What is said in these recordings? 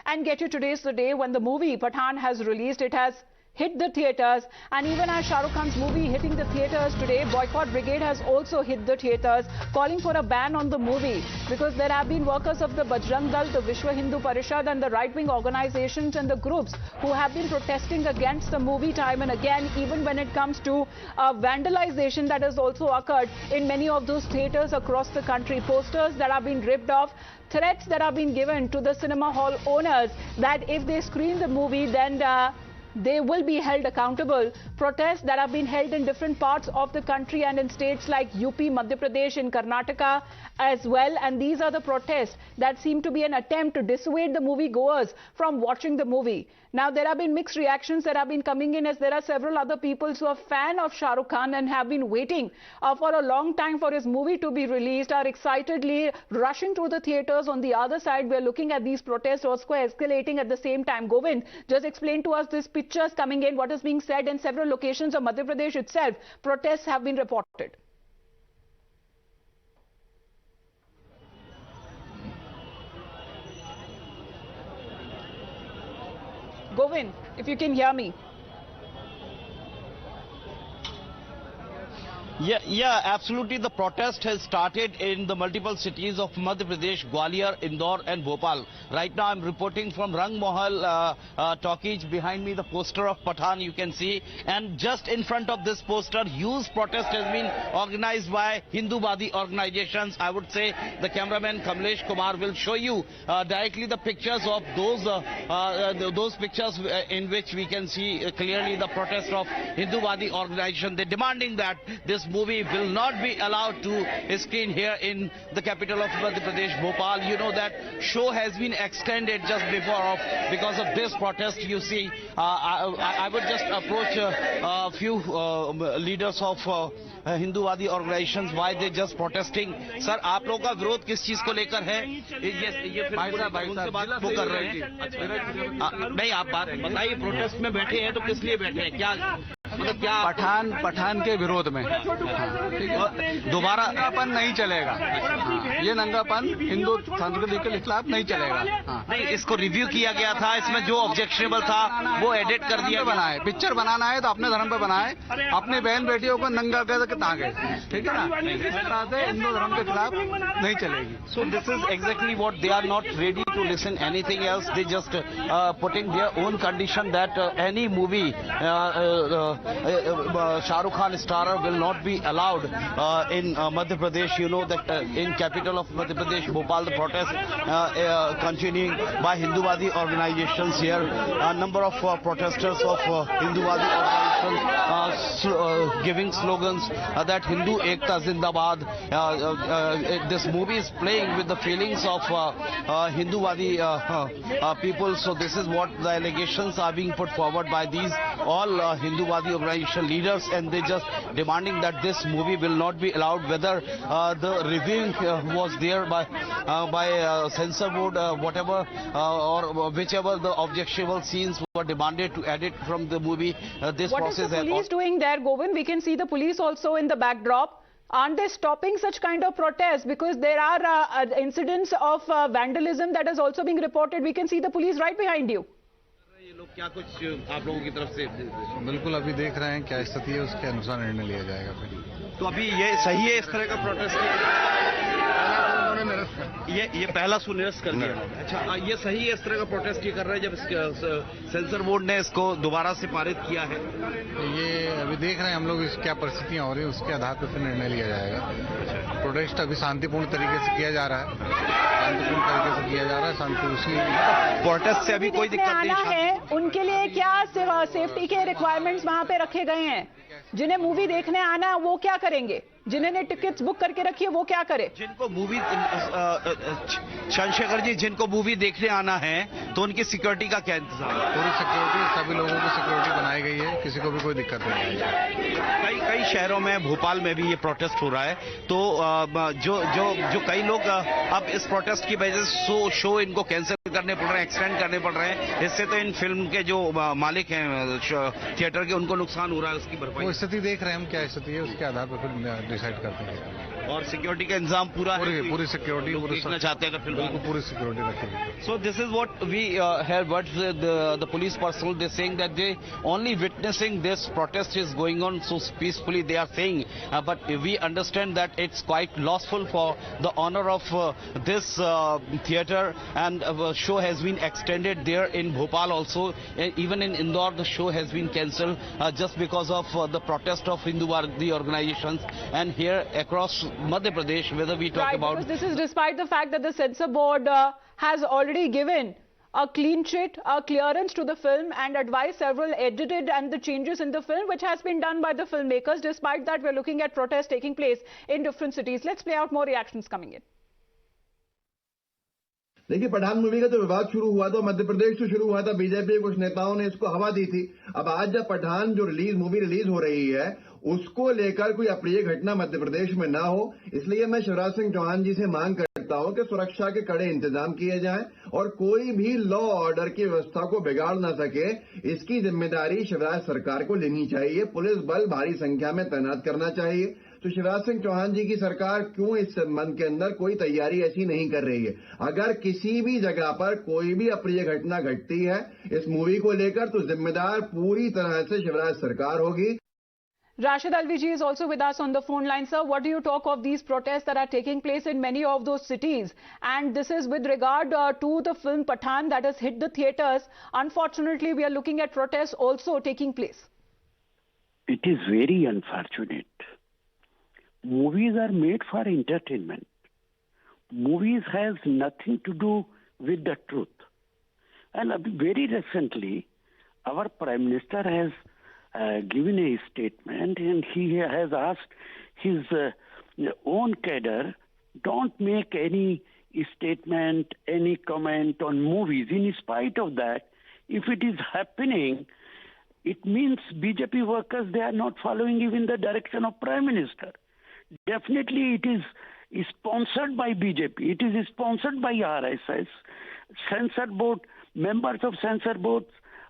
And get you, today's the day when the movie Pathaan has released. It has hit the theatres, and even as Shah Rukh Khan's movie hitting the theatres today, Boycott Brigade has also hit the theatres, calling for a ban on the movie because there have been workers of the Bajrang, the Vishwa Parishad and the right-wing organizations and the groups who have been protesting against the movie time and again, even when it comes to vandalization that has also occurred in many of those theatres across the country. Posters that have been ripped off, threats that have been given to the cinema hall owners that if they screen the movie, then they will be held accountable. Protests that have been held in different parts of the country and in states like UP, Madhya Pradesh, in Karnataka as well. And these are the protests that seem to be an attempt to dissuade the moviegoers from watching the movie. Now, there have been mixed reactions that have been coming in, as there are several other people who are fan of Shah Rukh Khan and have been waiting for a long time for his movie to be released, are excitedly rushing through the theatres. On the other side, we are looking at these protests also escalating at the same time. Govind, just explain to us these pictures coming in, what is being said in several locations of Madhya Pradesh itself. Protests have been reported. Govind, if you can hear me. Yeah, absolutely. The protest has started in the multiple cities of Madhya Pradesh, Gwalior, Indore and Bhopal. Right now I'm reporting from Rang Mahal talkies. Behind me the poster of Pathan you can see, and just in front of this poster huge protest has been organized by Hinduvadi organizations. I would say the cameraman Kamlesh Kumar will show you directly the pictures of those pictures in which we can see clearly the protest of Hinduvadi organization. They're demanding that this movie will not be allowed to screen here in the capital of Madhya Pradesh, Bhopal. You know that show has been extended just before because of this protest. You see, I would just approach a few leaders of Hinduvadi organizations. Why they just protesting? Sir, आप लोगों का विरोध किस चीज को लेकर है? ये फिर बात वो कर रहे हैं। नहीं, आप बात बताइए, प्रोटेस्ट में बैठे हैं तो किस लिए बैठे हैं? क्या मतलब क्या? पठान के विरोध में दोबारा नंगापन नहीं चलेगा। ये नंगापन हिंदू संस्कृति के खिलाफ नहीं चलेगा। नहीं, इसको रिव्यू किया गया था, इसमें जो ऑब्जेक्शनेबल था वो एडिट कर दिया। बनाए पिक्चर बनाना है तो अपने धर्म पे बनाए, अपनी बहन बेटियों को नंगा कर ताके, ठीक है ना? इस तरह से हिंदू धर्म के खिलाफ नहीं चलेगी। So this is exactly what they are not ready to listen anything else. They just putting their own condition that any movie Shah Rukh Khan starrer will not be allowed in Madhya Pradesh. You know that in capital of Madhya Pradesh, Bhopal, the protest continuing by Hinduvadi organizations here. A number of protesters of Hinduvadi organizations giving slogans that Hindu Ekta Zindabad. This movie is playing with the feelings of Hinduvadi people. So this is what the allegations are being put forward by these all Hinduvadi organization leaders, and they just demanding that this movie will not be allowed. Whether the reviewing was there by censor board, whatever or whichever the objectionable scenes were demanded to edit from the movie, this what process. What is the police doing there, Govind? We can see the police also in the backdrop. Aren't they stopping such kind of protests? Because there are incidents of vandalism that is also being reported. We can see the police right behind you. क्या कुछ आप लोगों की तरफ से? बिल्कुल, अभी देख रहे हैं क्या स्थिति है, उसके अनुसार निर्णय लिया जाएगा। फिर तो अभी ये सही है इस तरह का प्रोटेस्ट? ये पहला सुनिरस्त कर दिया। अच्छा, ये सही है इस तरह का प्रोटेस्ट ये कर रहा है जब सेंसर बोर्ड ने इसको दोबारा से पारित किया है? ये अभी देख रहे हैं हम लोग क्या परिस्थितियां हो रही है, उसके आधार पर फिर निर्णय लिया जाएगा। प्रोटेस्ट अभी शांतिपूर्ण तरीके से किया जा रहा है, शांतिपूर्ण तरीके से किया जा रहा है। शांति उसकी प्रोटेस्ट से अभी कोई दिक्कत नहीं है। उनके लिए क्या सेफ्टी के रिक्वायरमेंट्स वहां पे रखे गए हैं? जिन्हें मूवी देखने आना वो क्या करेंगे? जिन्होंने टिकट्स बुक करके रखी है वो क्या करे? जिनको मूवी चंद्रशेखर जी, जिनको मूवी देखने आना है तो उनकी सिक्योरिटी का क्या इंतजाम? पूरी सिक्योरिटी, सभी लोगों की सिक्योरिटी बनाई गई है, किसी को भी कोई दिक्कत नहीं आएगी। कई शहरों में, भोपाल में भी ये प्रोटेस्ट हो रहा है, तो जो कई लोग अब इस प्रोटेस्ट की वजह से शो इनको कैंसिल करने पड़ रहे हैं, एक्सटेंड करने पड़ रहे हैं। इससे तो इन फिल्म के जो मालिक हैं थिएटर के, उनको नुकसान हो रहा है, उसकी भरपाई। वो स्थिति देख रहे हैं हम, क्या स्थिति है उसके आधार पर फिर डिसाइड करते हैं। और सिक्योरिटी का इंतजाम पूरा है? पूरी सिक्योरिटी, देखना चाहते हैं फिल्म, बिल्कुल पूरी सिक्योरिटी रखेगी. So this is what we heard, what the police personnel, they're saying that they only witnessing this protest is going on so peacefully, they are saying, but we understand that it's quite lostful for the honor of this theatre, and show has been extended there in Bhopal also. Even in Indore the show has been cancelled just because of the protest of Hindu Bharati organizations, and here across Madhya Pradesh, whether we talk about... Because this is despite the fact that the censor board has already given a clean sheet, a clearance to the film and advised several edited and the changes in the film, which has been done by the filmmakers. Despite that, we're looking at protests taking place in different cities. Let's play out more reactions coming in. देखिए, Pathan movie का जो विवाद शुरू हुआ था मध्य प्रदेश से शुरू हुआ था. बीजेपी के कुछ नेताओं ने इसको हवा दी थी. अब आज जब पठान जो मूवी रिलीज हो रही है, उसको लेकर कोई अप्रिय घटना मध्य प्रदेश में ना हो, इसलिए मैं शिवराज सिंह चौहान जी से मांग करता हूं कि सुरक्षा के कड़े इंतजाम किए जाएं और कोई भी लॉ ऑर्डर की व्यवस्था को बिगाड़ ना सके, इसकी जिम्मेदारी शिवराज सरकार को लेनी चाहिए. पुलिस बल भारी संख्या में तैनात करना चाहिए. तो शिवराज सिंह चौहान जी की सरकार क्यों इस संबंध के अंदर कोई तैयारी ऐसी नहीं कर रही है? अगर किसी भी जगह पर कोई भी अप्रिय घटना घटती है इस मूवी को लेकर, तो जिम्मेदार पूरी तरह से शिवराज सरकार होगी. Rashid Alviji is also with us on the phone line. Sir, what do you talk of these protests that are taking place in many of those cities? And this is with regard to the film Pathaan that has hit the theatres. Unfortunately, we are looking at protests also taking place. It is very unfortunate. Movies are made for entertainment. Movies has nothing to do with the truth. And very recently, our Prime Minister has given a statement, and he has asked his own cadre, don't make any statement, any comment on movies. In spite of that, if it is happening, it means BJP workers, they are not following even the direction of Prime Minister. Definitely it is sponsored by BJP. It is sponsored by RSS. Censor board, members of censor boards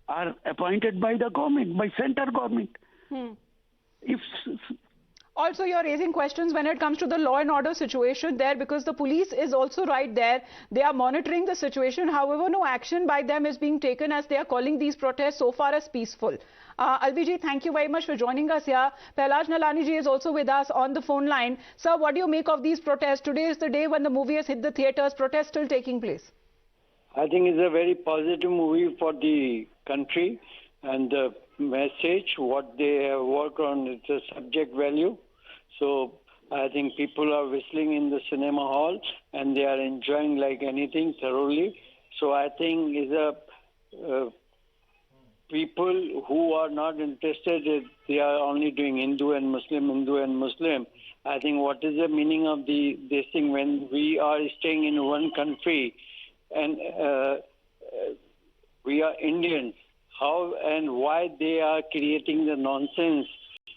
are appointed by the government, by central government. Also, you're raising questions when it comes to the law and order situation there, because the police is also right there. They are monitoring the situation. However, no action by them is being taken, as they are calling these protests so far as peaceful. Alviji, thank you very much for joining us here. Pailaj Nalani ji is also with us on the phone line. Sir, what do you make of these protests? Today is the day when the movie has hit the theatres. Protests still taking place. I think it's a very positive movie for the country, and the message, what they have worked on, it's a subject value. So I think people are whistling in the cinema hall and they are enjoying like anything thoroughly. So I think is a people who are not interested, they are only doing Hindu and Muslim. I think what is the meaning of this thing when we are staying in one country and we are Indians? How and why they are creating the nonsense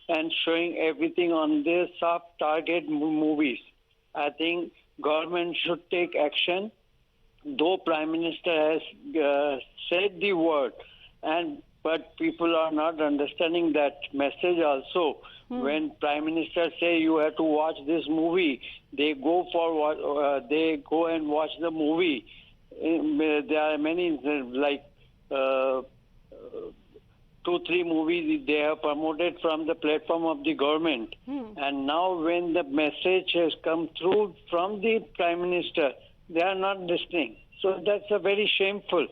and showing everything on their soft target movies? I think government should take action. Though Prime Minister has said the word, but people are not understanding that message also. When Prime Minister say you have to watch this movie, they go and watch the movie. There are many like 2-3 movies they have promoted from the platform of the government. And now when the message has come through from the Prime Minister, they are not listening. So that's a very shameful.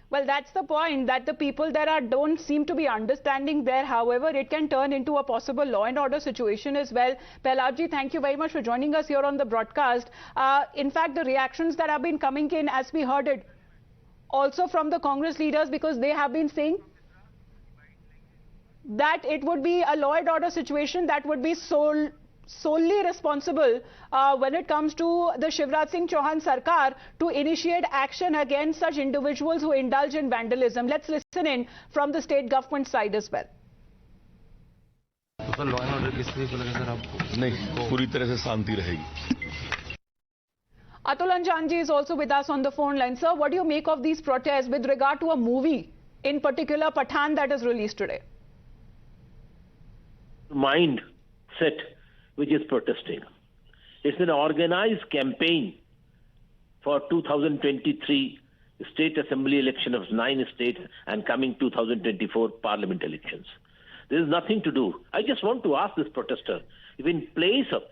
Well, that's the point, that the people there don't seem to be understanding there. However, it can turn into a possible law and order situation as well. Pailaj, thank you very much for joining us here on the broadcast. In fact, the reactions that have been coming in, as we heard it, also from the Congress leaders, because they have been saying that it would be a law and order situation that would be solely responsible when it comes to the Shivraj Singh Chauhan Sarkar to initiate action against such individuals who indulge in vandalism. Let's listen in from the state government side as well. तो law and order किस तरीके से लगा sir आपको? नहीं, पूरी तरह से शांति रहेगी. Atul Anjanji is also with us on the phone line. Sir, what do you make of these protests with regard to a movie, in particular Pathaan, that is released today? Mind set which is protesting. It's an organized campaign for 2023 state assembly election of 9 states and coming 2024 parliament elections. There is nothing to do. I just want to ask this protester, if in place of,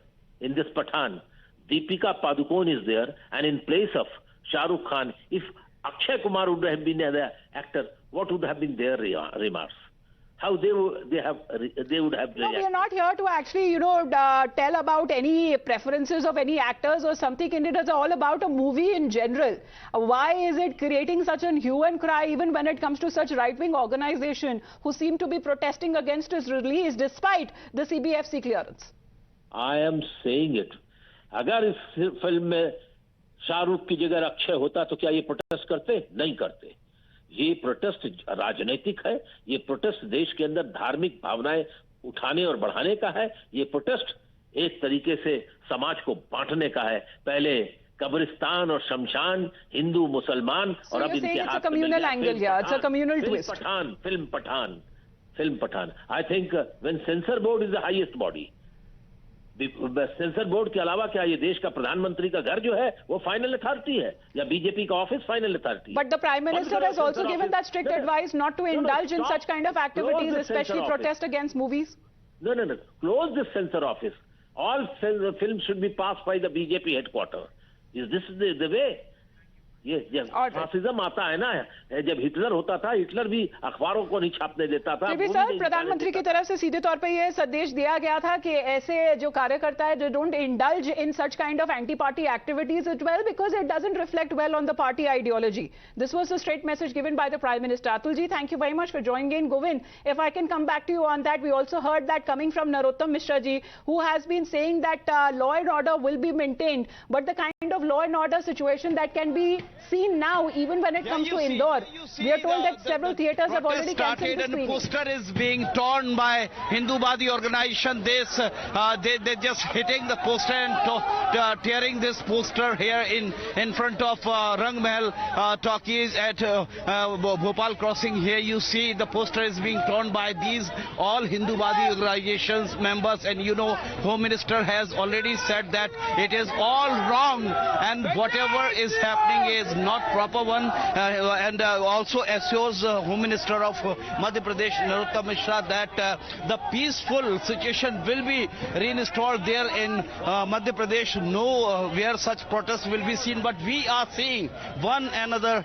in this Pathan, Deepika Padukone is there, and in place of Shah Rukh Khan, if Akshay Kumar would have been the actor, what would have been their remarks? How they would have reacted. No, we are not here to actually, tell about any preferences of any actors or something. It is all about a movie in general. Why is it creating such a hue and cry even when it comes to such right-wing organization who seem to be protesting against its release despite the CBFC clearance? I am saying it. अगर इस film में शाहरुख की जगह अक्षय होता तो क्या ये protest करते? नहीं करते. ये प्रोटेस्ट राजनीतिक है. ये प्रोटेस्ट देश के अंदर धार्मिक भावनाएं उठाने और बढ़ाने का है. ये प्रोटेस्ट एक तरीके से समाज को बांटने का है. पहले कब्रिस्तान और शमशान, हिंदू मुसलमान, और अब इनके हाथ में communal angle here. It's a communal twist. Film Pathan. I think when censor board is the highest body, sensor board के अलावा क्या ये देश का प्रधानमंत्री का घर जो है वो फाइनल अथॉरिटी है या बीजेपी का office final authority? But the Prime Minister has also given that strict advice not to indulge in such kind of activities, especially protest against movies. No. Close this censor office. All films should be passed by the BJP headquarters. Is this the way? ये जब fascism आता है ना, जब Hitler होता था, Hitler भी अखबारों को नहीं छापने देता था. सर, प्रधानमंत्री की तरफ से सीधे तौर पे ये संदेश दिया गया था कि ऐसे जो कार्यकर्ता है, they don't indulge in such kind of anti-party activities as well because it doesn't reflect well on the party ideology. This was a straight message given by the Prime Minister. Atul ji, thank you very much for joining in. Govind, if I can come back to you on that, we also heard that coming from Narottam Mishra ji, who has been saying that law and order will be maintained, but the kind of law and order situation that can be seen now, even when it comes to Indore. We are told that several theatres have already cancelled the screening. And the poster is being torn by Hindubadi organization. They just hitting the poster and tearing this poster here in front of Rang Mahal talkies at Bhopal crossing. Here you see the poster is being torn by these all Hindubadi organizations members, and Home Minister has already said that it is all wrong and whatever is happening is not proper one, and also assures Home Minister of Madhya Pradesh Narottam Mishra that the peaceful situation will be reinstalled there in Madhya Pradesh. No, where such protests will be seen, but we are seeing one after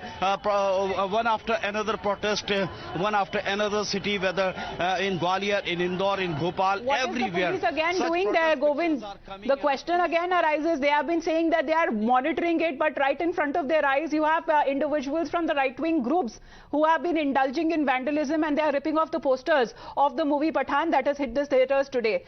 another protest, one after another city, whether in Gwalior, in Indore, in Bhopal, everywhere. What is the police again doing there, Govind? The question again arises. They have been saying that they are monitoring it, but right in front of their eyes, you have individuals from the right-wing groups who have been indulging in vandalism, and they are ripping off the posters of the movie Pathaan that has hit the theatres today.